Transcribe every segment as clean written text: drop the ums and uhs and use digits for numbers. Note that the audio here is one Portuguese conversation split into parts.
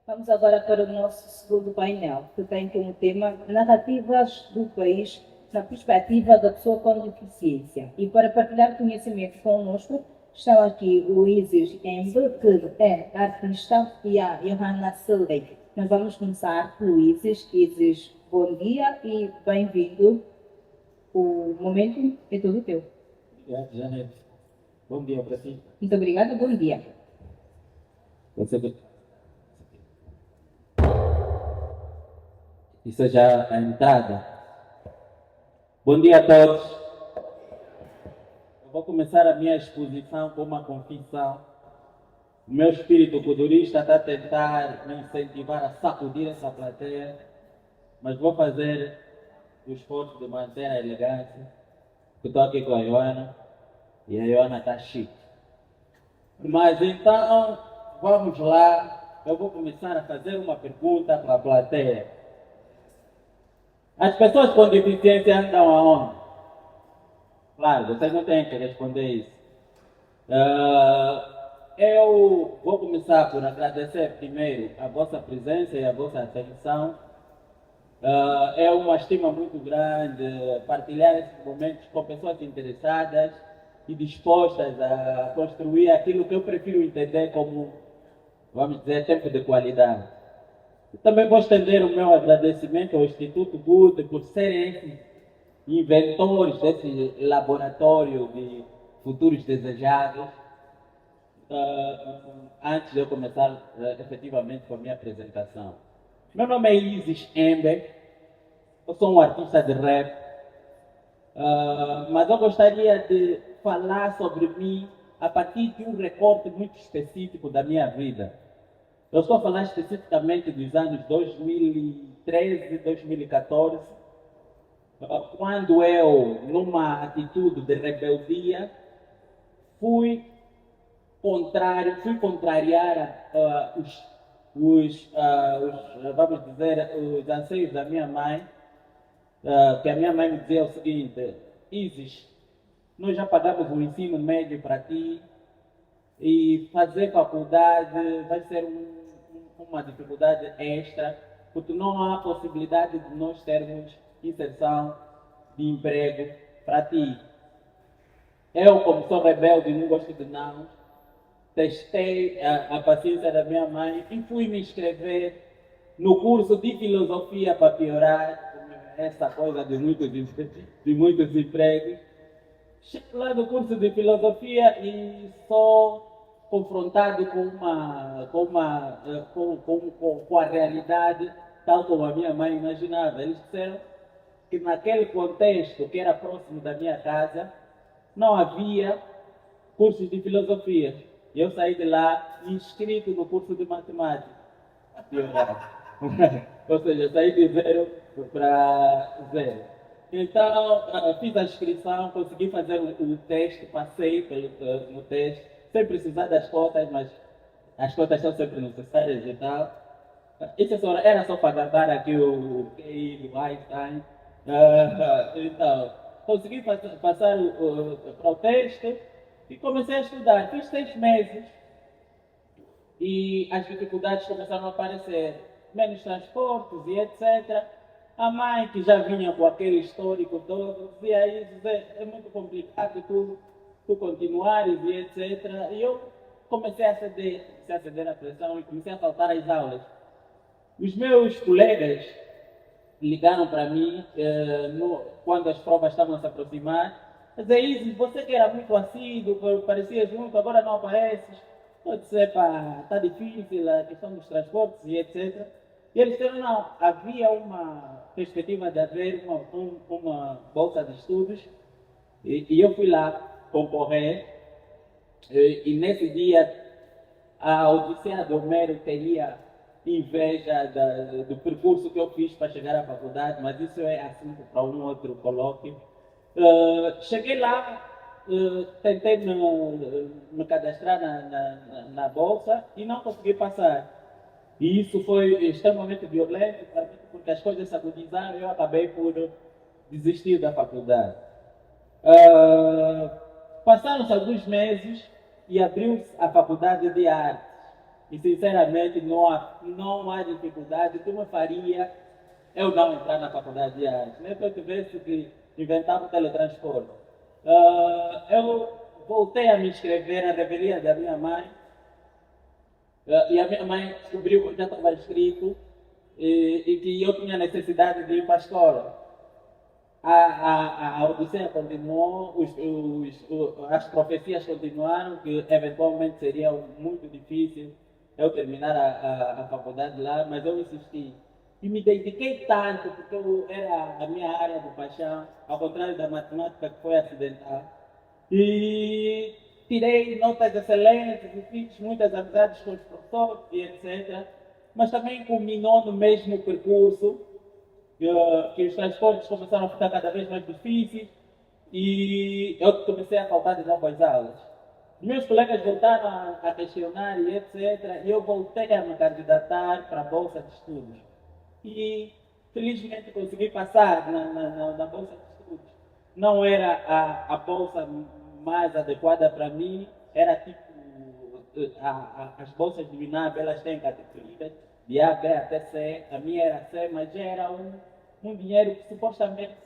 Vamos agora para o nosso segundo painel, que tem como tema narrativas do país na perspectiva da pessoa com deficiência. E para partilhar conhecimento conosco, estão aqui o Isis Embe, que é artista, e a Johanna Selei. Nós vamos começar com o Isis. Isis, bom dia e bem-vindo. O momento é todo teu. Obrigado, Janete. Bom dia para ti. Muito obrigada, bom dia. Você... Isso é já a entrada. Bom dia a todos. Eu vou começar a minha exposição com uma confissão. O meu espírito culturista está a tentar me incentivar a sacudir essa plateia, mas vou fazer o esforço de manter a elegância. Estou aqui com a Ioana e a Ioana está chique. Mas então, vamos lá. Eu vou começar a fazer uma pergunta para a plateia. As pessoas com deficiência andam aonde? Claro, vocês não têm que responder isso. Eu vou começar por agradecer primeiro a vossa presença e a vossa atenção. É uma estima muito grande partilhar esses momentos com pessoas interessadas e dispostas a construir aquilo que eu prefiro entender como, vamos dizer, tempo de qualidade. Também vou estender o meu agradecimento ao Instituto Good por serem esses inventores desse laboratório de futuros desejados. Antes de eu começar efetivamente com a minha apresentação. Meu nome é Isis Embe, eu sou um artista de rap, mas eu gostaria de falar sobre mim a partir de um recorte muito específico da minha vida. Eu estou a falar especificamente dos anos 2013 e 2014, quando eu, numa atitude de rebeldia, fui contrariar vamos dizer, os anseios da minha mãe, que a minha mãe me dizia o seguinte: Isis, nós já pagamos o ensino médio para ti e fazer faculdade vai ser uma dificuldade extra, porque não há possibilidade de nós termos inserção de emprego para ti. Eu, como sou rebelde e não gosto de não, testei a paciência da minha mãe e fui me inscrever no curso de filosofia para piorar essa coisa de muitos empregos. Chego lá no curso de filosofia e sou confrontado com a realidade tal como a minha mãe imaginava. Eles disseram que naquele contexto que era próximo da minha casa não havia cursos de filosofia. E eu saí de lá inscrito no curso de matemática. A piorar. Ou seja, saí de zero para zero. Então, fiz a inscrição, consegui fazer o teste, passei no teste, sem precisar das cotas, mas as cotas são sempre necessárias e tal. Isso era só para gravar aqui o QI do Einstein. Então, consegui passar para o teste e comecei a estudar. Fiz 6 meses e as dificuldades começaram a aparecer. Menos transportes e etc. A mãe, que já vinha com aquele histórico todo, dizia isso, é muito complicado tu continuares e etc. E eu comecei a ceder à pressão e comecei a faltar às aulas. Os meus colegas ligaram para mim quando as provas estavam a se aproximar. Dizer, Isis, você que era muito assíduo, parecias muito, agora não apareces. Eu disse, está difícil a questão dos transportes e etc. E eles disseram, não, havia uma perspectiva de haver uma bolsa de estudos e eu fui lá concorrer e nesse dia a Odisseia do Homero teria inveja do percurso que eu fiz para chegar à faculdade, mas isso é assunto para um outro colóquio. Cheguei lá, tentei me cadastrar na bolsa e não consegui passar. E isso foi extremamente violento para mim, porque as coisas se agudizaram e eu acabei por desistir da faculdade. Passaram-se alguns meses e abriu-se a faculdade de artes. E sinceramente não há dificuldade que me faria eu não entrar na faculdade de artes. Nem que eu tivesse que inventar o teletransporte. Eu voltei a me inscrever na revelia da minha mãe. E a minha mãe descobriu que eu já estava inscrito e que eu tinha necessidade de ir para a escola. A Odisseia continuou, as profecias continuaram, que eventualmente seria muito difícil eu terminar a faculdade lá, mas eu insisti. E me dediquei tanto, porque era a minha área de paixão, ao contrário da matemática que foi acidental. E tirei notas excelentes e fiz muitas amizades com os professores e etc. Mas também culminou no mesmo percurso que os transportes começaram a ficar cada vez mais difíceis e eu comecei a faltar de novo às aulas. Os meus colegas voltaram a questionar e etc. E eu voltei a me candidatar para a Bolsa de Estudos. E felizmente consegui passar na Bolsa de Estudos. Não era a bolsa mais adequada para mim, era tipo as bolsas de INAB, elas têm categorias de A, B até C, a minha era C, mas já era um dinheiro que supostamente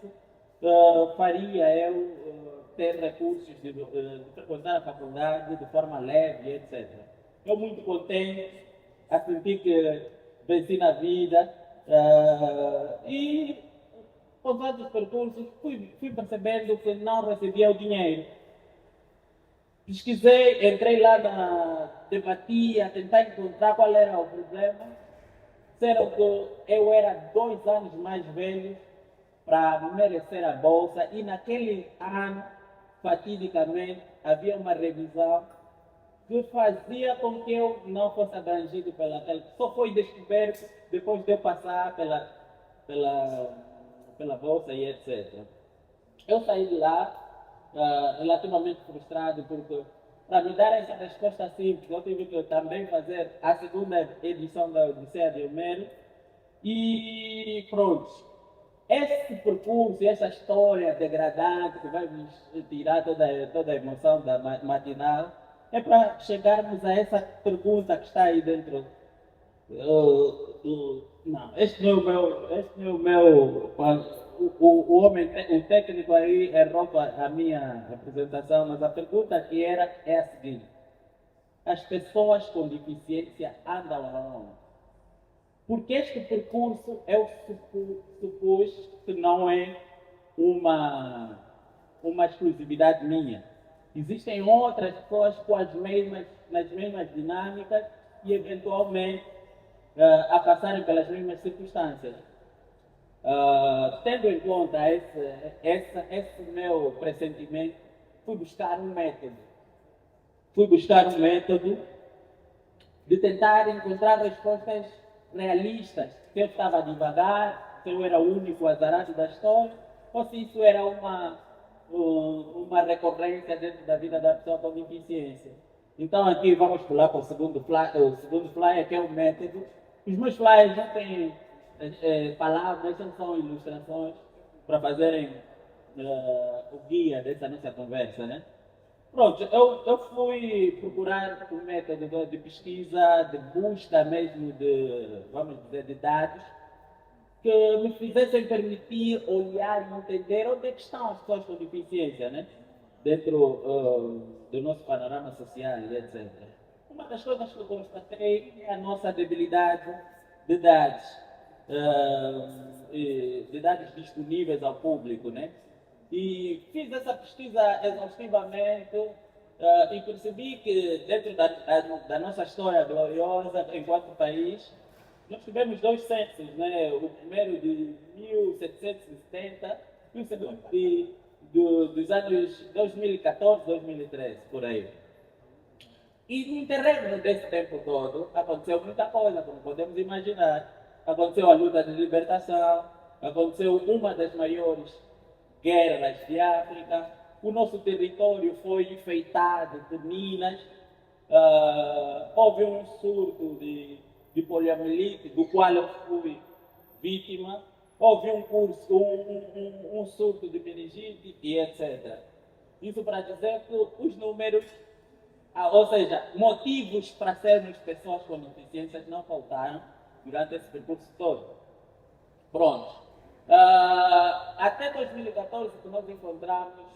faria eu ter recursos de frequentar a faculdade de forma leve, etc. Eu muito contente a sentir que venci na vida e com todos os percursos fui percebendo que não recebia o dinheiro. Pesquisei, entrei lá debati, a tentar encontrar qual era o problema. Disseram que eu era 2 anos mais velho para merecer a bolsa e naquele ano, fatidicamente, havia uma revisão que fazia com que eu não fosse abrangido pelaquela. Só foi descoberto depois de eu passar pela, pela bolsa e etc. Eu saí de lá relativamente frustrado porque para me dar essa resposta simples eu tive que também fazer a segunda edição da Odisseia de Homero e pronto. Esse percurso, essa história degradante que vai nos tirar toda a emoção da matinal é para chegarmos a essa pergunta que está aí dentro não, este não é o meu, o homem, o técnico aí errou a minha apresentação, mas a pergunta que era é a seguinte: as pessoas com deficiência andam aonde? Porque este percurso eu supus que não é uma exclusividade minha. Existem outras pessoas com nas mesmas dinâmicas e eventualmente a passarem pelas mesmas circunstâncias. Tendo em conta esse meu pressentimento, fui buscar um método. Fui buscar um método de tentar encontrar respostas realistas. Se eu estava devagar, se eu era o único azarado da história, ou se isso era uma recorrência dentro da vida da pessoa com deficiência. Então aqui vamos pular para o segundo flyer, que é o método. Os meus flyers não têm palavras, são ilustrações para fazerem o guia dessa nossa conversa, né? Pronto, eu fui procurar um método de pesquisa, de busca mesmo vamos dizer, de dados, que me fizessem permitir olhar e entender onde é que estão as pessoas com deficiência, né? Dentro do nosso panorama social e etc. Uma das coisas que eu constatei é a nossa debilidade de dados, de dados disponíveis ao público, né? E fiz essa pesquisa exaustivamente e percebi que dentro da nossa história gloriosa enquanto país, nós tivemos 2 censos, né? O primeiro de 1770 e o segundo dos anos 2014, 2013, por aí. E no interregno desse tempo todo, aconteceu muita coisa, como podemos imaginar. Aconteceu a luta de libertação, aconteceu uma das maiores guerras de África, o nosso território foi enfeitado por minas, houve um surto de poliomielite, do qual eu fui vítima, houve um surto de meningite e etc. Isso para dizer que os números Ou seja, motivos para sermos pessoas com deficiências não faltaram durante esse percurso todo. Pronto. Até 2014 que nós encontramos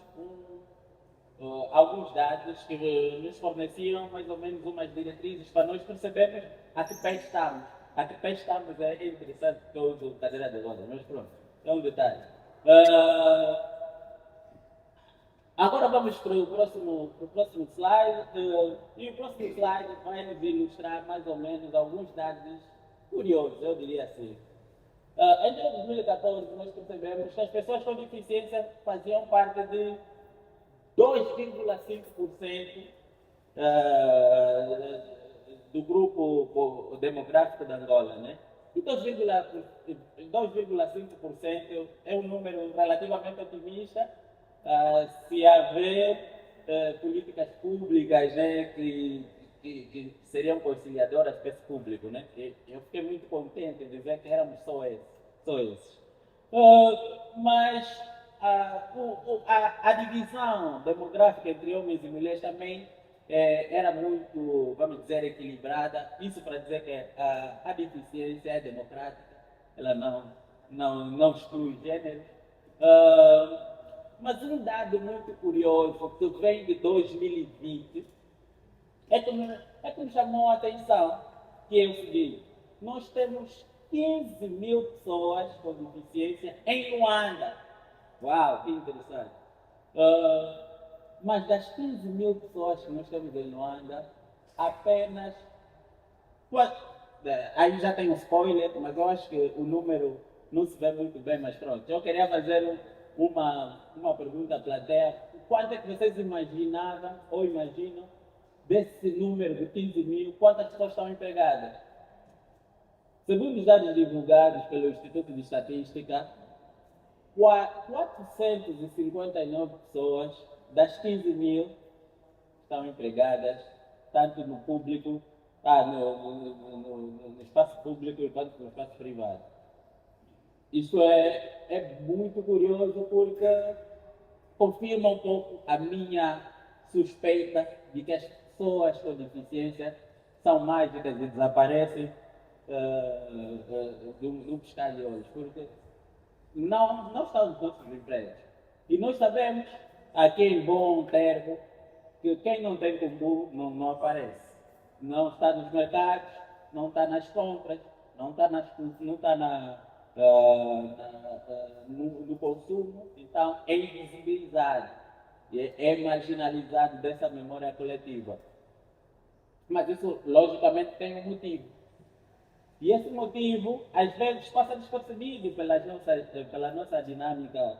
alguns dados que nos forneciam mais ou menos umas diretrizes para nós percebermos a que pé estamos. A que pé estamos é interessante porque eu uso cadeira de rodas, mas pronto, é um detalhe. Agora vamos para o próximo slide. E o próximo slide vai nos ilustrar mais ou menos alguns dados curiosos, eu diria assim. Em 2014, nós percebemos que as pessoas com deficiência faziam parte de 2,5% do grupo demográfico da Angola, né? E 2,5% é um número relativamente otimista se haver políticas públicas, né, que seriam conciliadoras para esse público, né? E eu fiquei muito contente de dizer que éramos só esses. Só esses. Mas a divisão demográfica entre homens e mulheres também era muito, vamos dizer, equilibrada. Isso para dizer que a deficiência é democrática, ela não exclui gêneros. Mas um dado muito curioso que vem de 2020 é que me chamou a atenção, que é o seguinte: nós temos 15 mil pessoas com deficiência em Luanda. Uau, que interessante. Mas das 15 mil pessoas que nós temos em Luanda, apenas. Aí já tem um spoiler, mas eu acho que o número não se vê muito bem, mas pronto. Eu queria fazer uma pergunta à plateia. Quanto é que vocês imaginavam ou imaginam desse número de 15 mil? Quantas pessoas estão empregadas? Segundo os dados divulgados pelo Instituto de Estatística, 459 pessoas das 15 mil estão empregadas, tanto no público, no espaço público quanto no espaço privado. Isso é muito curioso porque confirma um pouco a minha suspeita de que as pessoas com deficiência são mágicas e desaparecem do piscar de olhos, porque não estão nos nossos empregos. E nós sabemos, aqui em Bom Termo, que quem não tem combo não aparece. Não está nos mercados, não está nas compras, não está, não está no consumo, então é invisibilizado, é marginalizado dessa memória coletiva. Mas isso, logicamente, tem um motivo. E esse motivo, às vezes, passa despercebido pela nossa dinâmica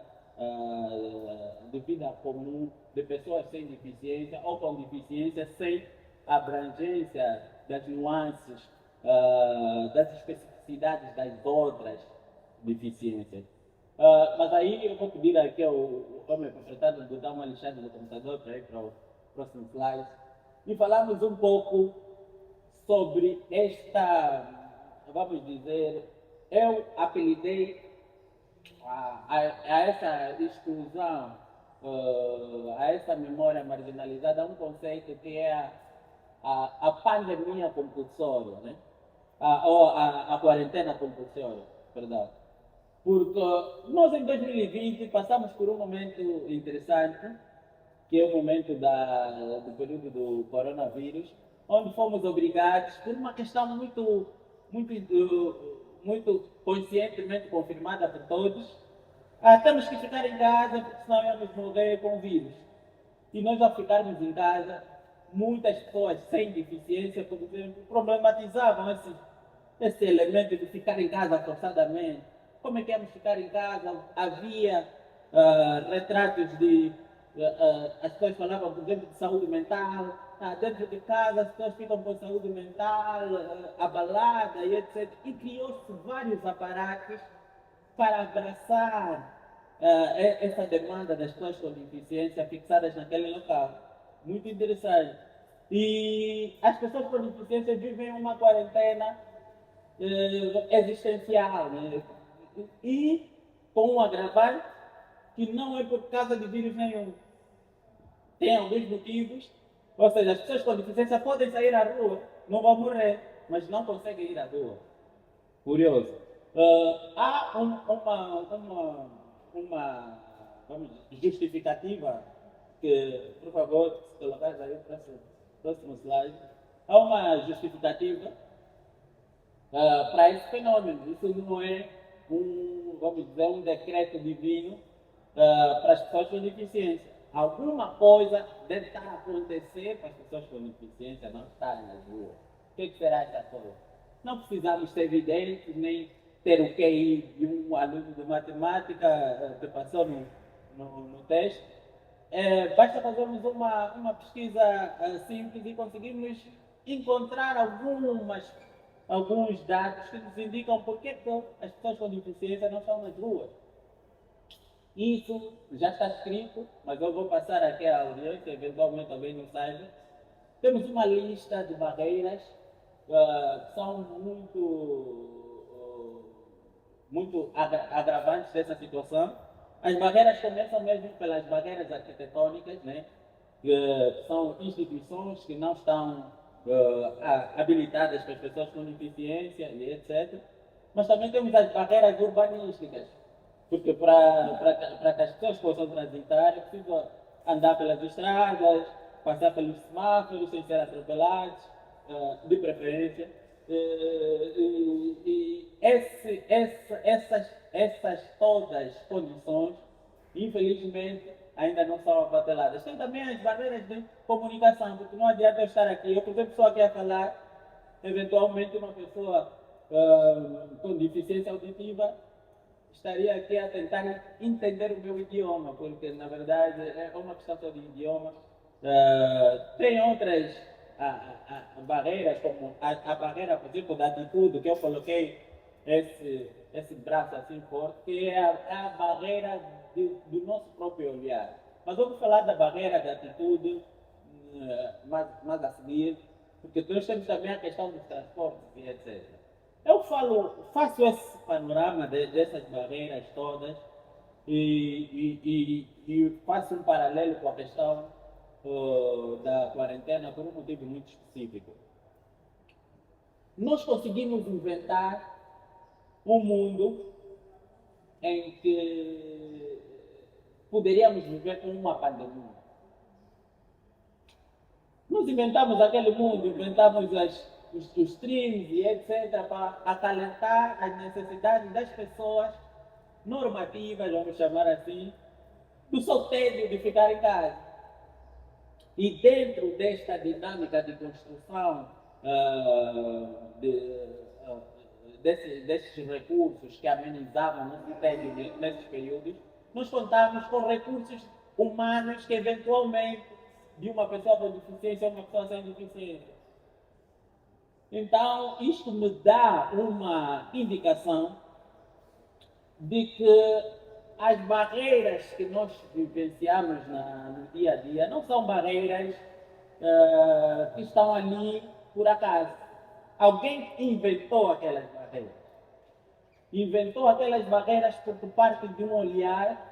de vida comum, de pessoas sem deficiência ou com deficiência, sem abrangência das nuances, das especificidades das outras deficiências. Mas aí eu vou pedir aqui ao homem proprietário de dar uma lixada do computador para ir para o próximo slide e falarmos um pouco sobre vamos dizer, eu apelidei a essa exclusão, a essa memória marginalizada, um conceito que é a pandemia compulsória, né? Ou a quarentena compulsória, perdão. Porque nós em 2020 passamos por um momento interessante, que é o momento do período do coronavírus, onde fomos obrigados, por uma questão muito conscientemente confirmada por todos, temos que ficar em casa porque senão íamos morrer com o vírus. E nós, ao ficarmos em casa, muitas pessoas sem deficiência, por exemplo, problematizavam esse elemento de ficar em casa forçadamente. Como é que íamos ficar em casa? Havia retratos de. As pessoas falavam, por exemplo, de saúde mental. Dentro de casa, as pessoas ficam com saúde mental abalada e etc. E criou-se vários aparatos para abraçar essa demanda das pessoas com deficiência fixadas naquele local. Muito interessante. E as pessoas com deficiência vivem uma quarentena existencial, né? E com um agravante que não é por causa de vírus nenhum. Tem alguns motivos, Ou seja, as pessoas com deficiência podem sair à rua, não vão morrer, mas não conseguem ir à rua. Curioso. Há uma vamos, justificativa que, por favor, se colocares aí o próximo slide, há uma justificativa para esse fenômeno. Isso não é vamos dizer, um decreto divino para as pessoas com deficiência. Alguma coisa deve estar a acontecer para as pessoas com deficiência não estarem nas ruas. O que será essa coisa? Não precisamos ser evidentes, nem ter o QI de um aluno de matemática que passou no teste. Basta fazermos uma pesquisa simples e conseguirmos encontrar alguns dados que nos indicam por que as pessoas com deficiência não estão nas ruas. Isso já está escrito, mas eu vou passar aqui à audiência, eventualmente também não saiba. Temos uma lista de barreiras que são muito agravantes dessa situação. As barreiras começam mesmo pelas barreiras arquitetônicas, né? Que são instituições que não estão habilitadas para as pessoas com deficiência e etc. Mas também temos as barreiras urbanísticas, porque para que as pessoas possam transitar é preciso andar pelas estradas, passar pelos semáforos sem ser atropelados, de preferência. Essas todas condições, infelizmente, ainda não são abordeladas. Tem também as barreiras de comunicação, porque não adianta eu estar aqui. Eu, por exemplo, estou aqui a falar, eventualmente uma pessoa com deficiência auditiva estaria aqui a tentar entender o meu idioma, porque na verdade é uma questão só de idioma. Tem outras barreiras, como a barreira, por exemplo, da atitude, que eu coloquei esse braço assim forte, que é a barreira do nosso próprio olhar. Mas vamos falar da barreira da atitude mais a seguir, porque nós temos também a questão dos transportes e etc. Eu faço esse panorama dessas barreiras todas e faço um paralelo com a questão da quarentena por um motivo muito específico. Nós conseguimos inventar um mundo em que poderíamos viver com uma pandemia. Nós inventamos aquele mundo, inventamos os streams e etc. para acalentar as necessidades das pessoas normativas, vamos chamar assim, do seu tédio de ficar em casa. E dentro desta dinâmica de construção desses recursos que amenizavam esse tédio nesses períodos, nós contamos com recursos humanos que eventualmente de uma pessoa com deficiência a uma pessoa sem deficiência. Então, isto me dá uma indicação de que as barreiras que nós vivenciamos no dia a dia não são barreiras que estão ali por acaso. Alguém inventou aquelas barreiras. Inventou aquelas barreiras por parte de um olhar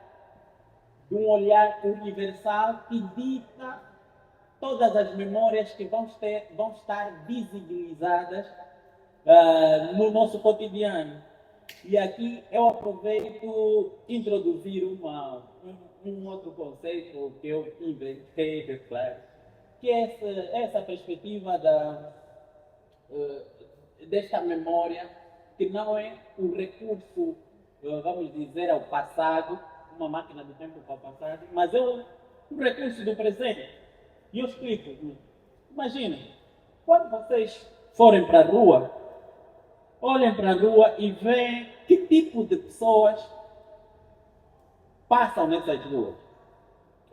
universal que dita todas as memórias que vão estar visibilizadas no nosso cotidiano. E aqui eu aproveito introduzir um outro conceito que eu inventei, claro, que é essa perspectiva desta memória, que não é um recurso, vamos dizer, ao passado, uma máquina do tempo para o passado, mas é um recurso do presente. E eu explico. Imaginem, quando vocês forem para a rua, olhem para a rua e veem que tipo de pessoas passam nessas ruas.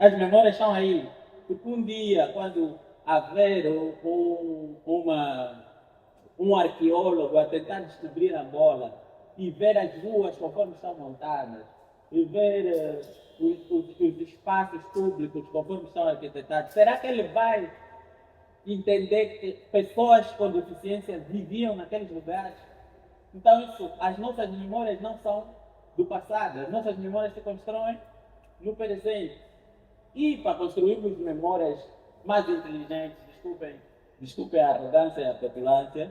As memórias estão aí. Porque um dia, quando haver um arqueólogo a tentar descobrir Angola e ver as ruas conforme estão montadas, e ver os espaços públicos conforme estão arquitetados, será que ele vai entender que pessoas com deficiência viviam naqueles lugares? Então, as nossas memórias não são do passado, as nossas memórias se constroem no presente. E para construirmos memórias mais inteligentes, desculpem a arrogância e a petulância,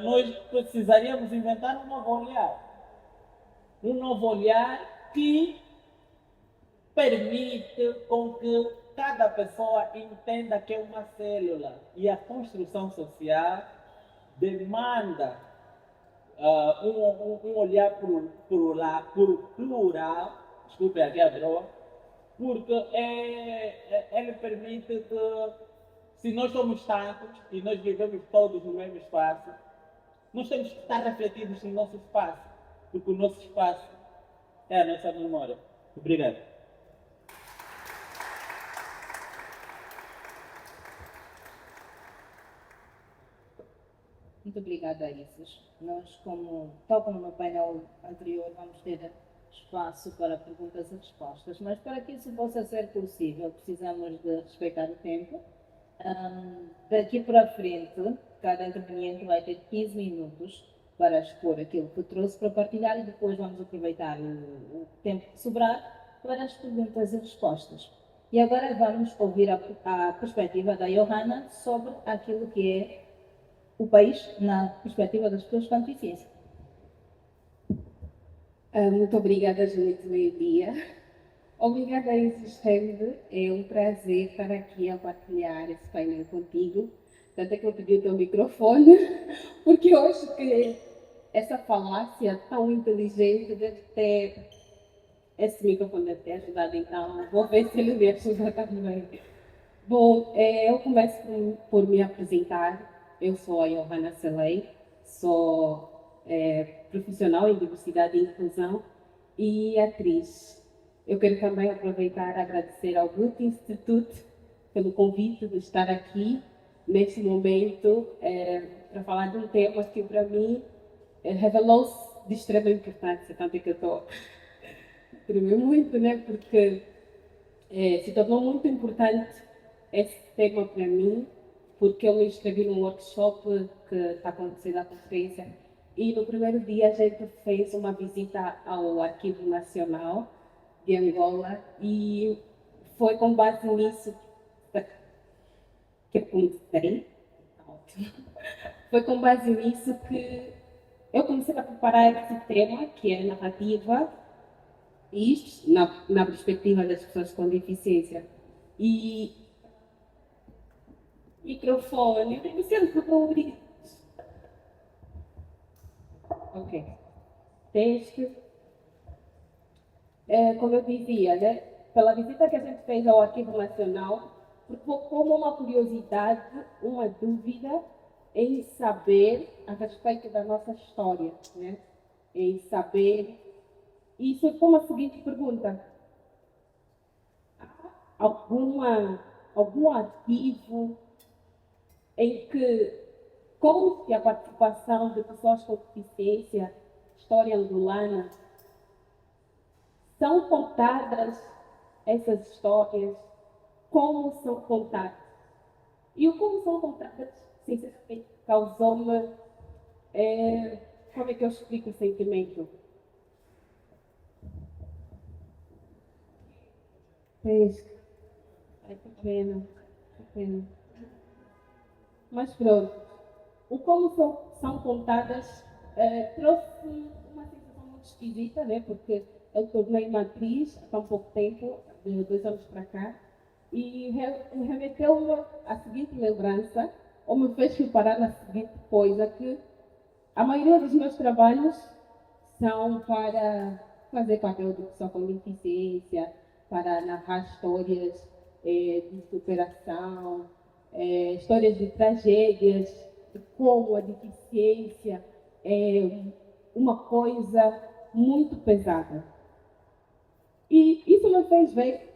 nós precisaríamos inventar um novo olhar. Um novo olhar que permite com que cada pessoa entenda que é uma célula e a construção social demanda um olhar plural, desculpe aqui a broa, porque ele permite que, se nós somos tantos e nós vivemos todos no mesmo espaço, nós temos que estar refletidos no nosso espaço, porque o nosso espaço é a nossa memória. Obrigado. Muito obrigada, Isis. Nós, tal como no painel anterior, vamos ter espaço para perguntas e respostas, mas para que isso possa ser possível, precisamos de respeitar o tempo. Daqui para frente, cada interveniente vai ter 15 minutos para expor aquilo que trouxe para partilhar e depois vamos aproveitar o tempo que sobrar para as perguntas e respostas. E agora vamos ouvir a perspectiva da Johanna sobre aquilo que é o país na perspectiva das pessoas com deficiência. Muito obrigada, Julito Meio-Dia. Obrigada, Isis Remde. É um prazer estar aqui a partilhar esse painel contigo. Tanto é que eu pedi o teu microfone, porque eu acho que essa falácia tão inteligente deve ter... Esse microfone deve ter ajudado, então vou ver se ele me ajuda também. Bom, eu começo por me apresentar. Eu sou a Johanna Selei, sou profissional em diversidade e inclusão e atriz. Eu quero também aproveitar e agradecer ao Goethe Institute pelo convite de estar aqui neste momento para falar de um tema que para mim revelou-se de extrema importância, tanto é que eu estou a tremer muito, né? Porque se tornou muito importante esse tema para mim, porque eu me inscrevi num workshop que está acontecendo à conferência e no primeiro dia a gente fez uma visita ao Arquivo Nacional de Angola e foi com base nisso que eu comecei. Ótimo. Foi com base nisso que eu comecei a preparar esse tema, que é narrativa, e isto na perspectiva das pessoas com deficiência. E microfone, eu sempre vou isso. Ok. Texto. Como eu dizia, né, pela visita que a gente fez ao Arquivo Nacional, como uma curiosidade, uma dúvida em saber a respeito da nossa história, né? Em saber. E surgiu uma seguinte pergunta: algum arquivo em que conste a participação de pessoas com deficiência, história angolana? São contadas essas histórias? Como são contadas? E o como são contadas, sinceramente, causou-me... como é que eu explico o sentimento? Pesca. Ai, que pena. Que pena. Mas pronto. O como são contadas trouxe uma sensação muito esquisita, né? Porque eu tornei-me atriz há tão pouco tempo, de 2 anos para cá, e remeteu-me à seguinte lembrança, ou me fez reparar na seguinte coisa, que a maioria dos meus trabalhos são para fazer papel de pessoa com deficiência, para narrar histórias de superação, histórias de tragédias, de como a deficiência é uma coisa muito pesada. E isso me fez ver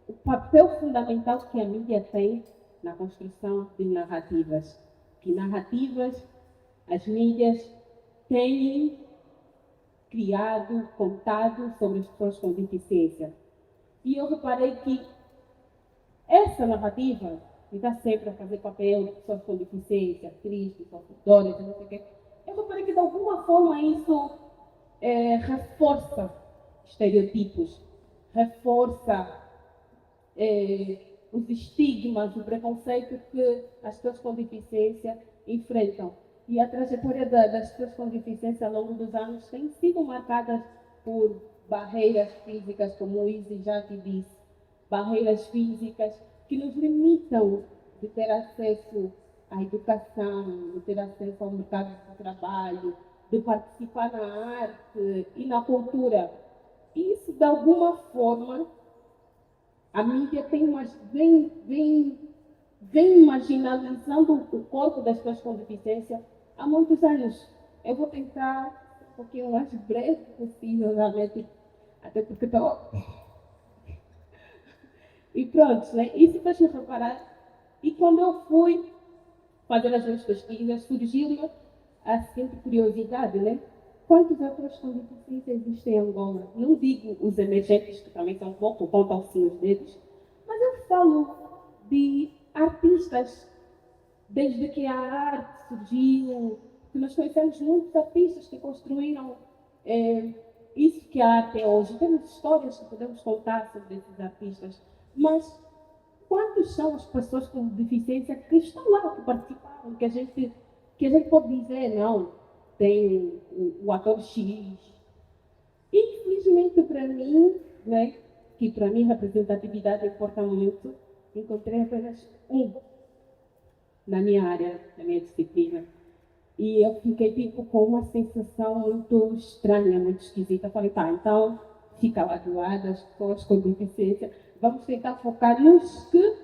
o papel fundamental que a mídia tem na construção de narrativas. Que narrativas as mídias têm criado, contado sobre as pessoas com deficiência. E eu reparei que essa narrativa, que está sempre a fazer papel de pessoas com deficiência, tristes, sofredoras, não sei o quê, eu reparei que de alguma forma isso reforça estereotipos, reforça os estigmas, o preconceito que as pessoas com deficiência enfrentam. E a trajetória das pessoas com deficiência ao longo dos anos tem sido marcada por barreiras físicas, como o Izzy já te disse, barreiras físicas que nos limitam de ter acesso à educação, de ter acesso ao mercado de trabalho, de participar na arte e na cultura. Isso, de alguma forma, a mídia vem marginalizando o corpo das pessoas com deficiência há muitos anos. Eu vou tentar um pouquinho mais breve possível, realmente, até porque estou... E pronto, né? Isso fez-me preparar. E quando eu fui fazer as minhas pesquisas, surgiu-me a seguinte curiosidade, né? Quantos atores com deficiência existem em Angola? Não digo os emergentes, que também são pouco, contam-se nos dedos, mas eu falo de artistas, desde que a arte surgiu, que nós conhecemos muitos artistas que construíram isso que a arte é hoje. Temos histórias que podemos contar sobre esses artistas, mas quantos são as pessoas com deficiência que estão lá, que participaram, que a gente pode dizer, não, tem o ator X. Infelizmente para mim, né, que para mim representatividade importa muito, encontrei apenas um na minha área, na minha disciplina. E eu fiquei tipo com uma sensação muito estranha, muito esquisita. Falei, tá, então fica lá do lado as pessoas com deficiência. Vamos tentar focar nos que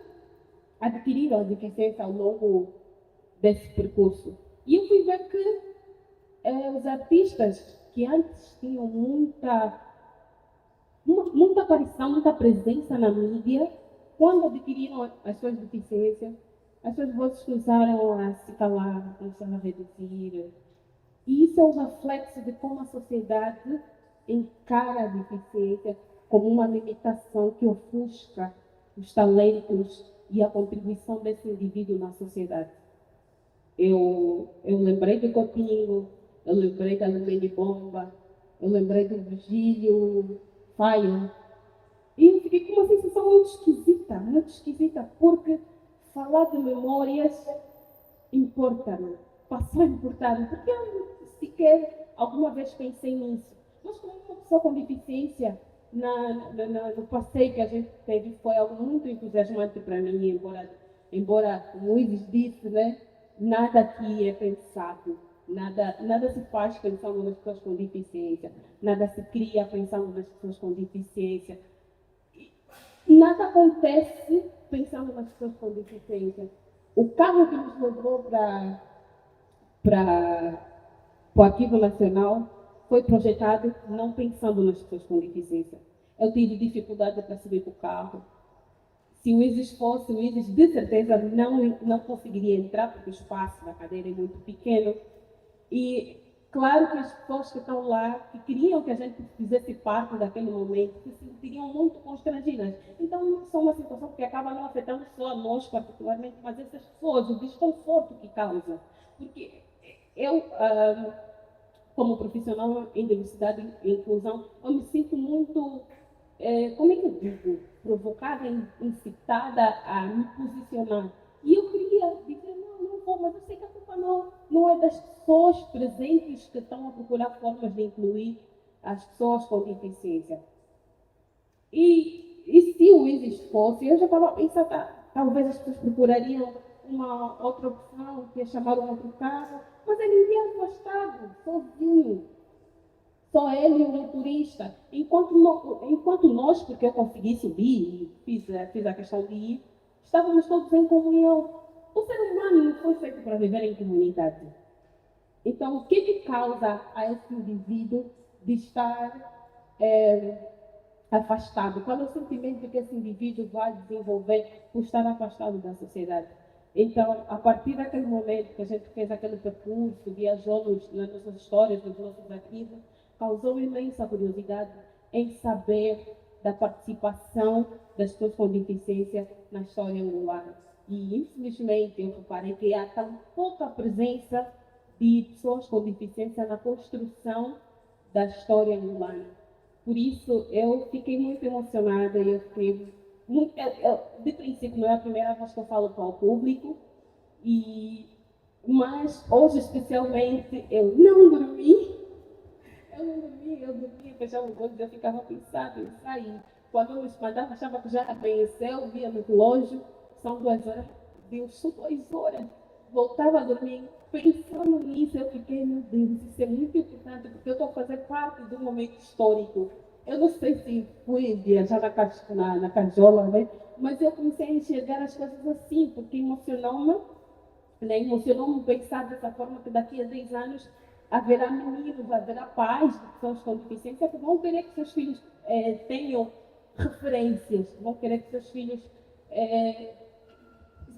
adquiriram a deficiência ao longo desse percurso. E eu fui ver que os artistas que antes tinham muita aparição, muita presença na mídia, quando adquiriram as suas deficiências, as suas vozes começaram a se calar, começaram a reduzir. E isso é um reflexo de como a sociedade encara a deficiência como uma limitação que ofusca os talentos e a contribuição desse indivíduo na sociedade. Eu lembrei do Coutinho, eu lembrei da Lumene Bomba, eu lembrei do Virgílio Faia. E eu fiquei com uma sensação muito esquisita, porque falar de memórias importa-me, passou a importar-me, porque eu sequer alguma vez pensei nisso. Mas como uma pessoa com deficiência, no passeio que a gente teve, foi algo muito entusiasmante para mim, embora como o Ives disse, né, nada aqui é pensado, nada se faz pensando nas pessoas com deficiência, nada se cria pensando nas pessoas com deficiência, nada acontece pensando nas pessoas com deficiência. O carro que nos levou para o Arquivo Nacional foi projetado não pensando nas pessoas com deficiência. Eu tive dificuldade para subir para o carro. Se o Isis fosse, o Isis de certeza não conseguiria entrar, porque o espaço da cadeira é muito pequeno. E claro que as pessoas que estão lá, que queriam que a gente fizesse parte daquele momento, se sentiriam muito constrangidas. Então, isso é uma situação que acaba não afetando só a nós particularmente, mas essas pessoas, o desconforto que causa. Porque eu, como profissional em diversidade e inclusão, eu me sinto muito, como é que eu digo, provocada, incitada a me posicionar. E eu queria dizer, não vou, mas eu sei que a culpa não é das pessoas presentes que estão a procurar formas de incluir as pessoas com deficiência. E se o Isis fosse, eu já estava a pensar, talvez as pessoas procurariam uma outra opção, que é chamar um outro carro, mas ele iria afastado, sozinho. Só ele e o motorista. Enquanto nós, porque eu consegui subir e fiz a questão de ir, estávamos todos em comunhão. O ser humano não foi feito para viver em comunidade. Então, o que causa a esse indivíduo de estar afastado? Qual é o sentimento que esse indivíduo vai desenvolver por estar afastado da sociedade? Então, a partir daquele momento que a gente fez aquele percurso, viajou nas nossas histórias, nos nossos arquivos, causou imensa curiosidade em saber da participação das pessoas com deficiência na história angolana. E, infelizmente, eu reparei que há tão pouca presença de pessoas com deficiência na construção da história angolana. Por isso, eu fiquei muito emocionada e eu fiquei De princípio, não é a primeira vez que eu falo para o público, mas hoje, especialmente, eu não dormi. Eu dormia, fechava os olhos, eu ficava a pensar. E quando eu me espantava, achava que já amanheceu, via no relógio, são 2 horas, Deus, são 2 horas. Voltava a dormir, pensando nisso, eu fiquei, meu Deus, isso é muito importante, porque eu estou a fazer parte de um momento histórico. Eu não sei se fui viajar na cajola, né? Mas eu comecei a enxergar as coisas assim, porque emocionou-me, né? Emocionou-me pensar dessa forma que daqui a 10 anos haverá meninos, haverá pais de pessoas com deficiência que vão querer que seus filhos tenham referências, vão querer que seus filhos eh,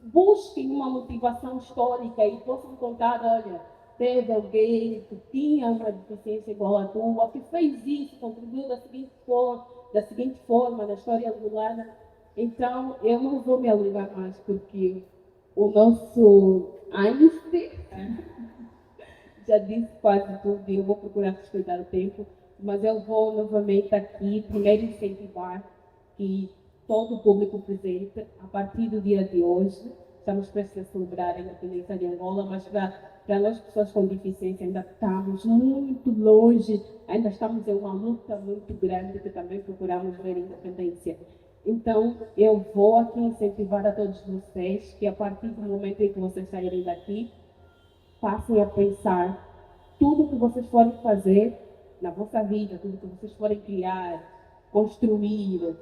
busquem uma motivação histórica e possam contar, olha, teve alguém que tinha uma deficiência igual à tua, que fez isso, contribuiu da seguinte forma na história angolana. Então, eu não vou me alongar mais, porque o nosso Einstein já disse quase tudo e eu vou procurar respeitar o tempo, mas eu vou novamente aqui primeiro incentivar que todo o público presente, a partir do dia de hoje, estamos prestes a celebrar a independência de Angola, mas para nós pessoas com deficiência ainda estamos muito longe, ainda estamos em uma luta muito grande que também procuramos ver a independência. Então, eu vou aqui incentivar a todos vocês que a partir do momento em que vocês saírem daqui, passem a pensar tudo que vocês forem fazer na vossa vida, tudo que vocês forem criar, construir,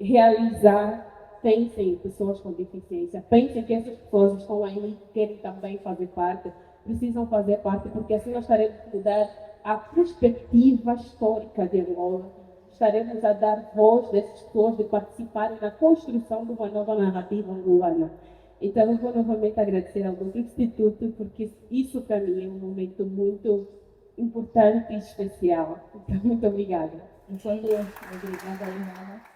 realizar, pensem em pessoas com deficiência, pensem que essas pessoas estão aí e querem também fazer parte, precisam fazer parte, porque assim nós estaremos a mudar a perspectiva histórica de Angola, estaremos a dar voz dessas pessoas de participarem na construção de uma nova narrativa angolana. Então, eu vou novamente agradecer ao Grupo Instituto, porque isso para mim é um momento muito importante e especial. Então, muito obrigada. No fundo, obrigada, Ilana.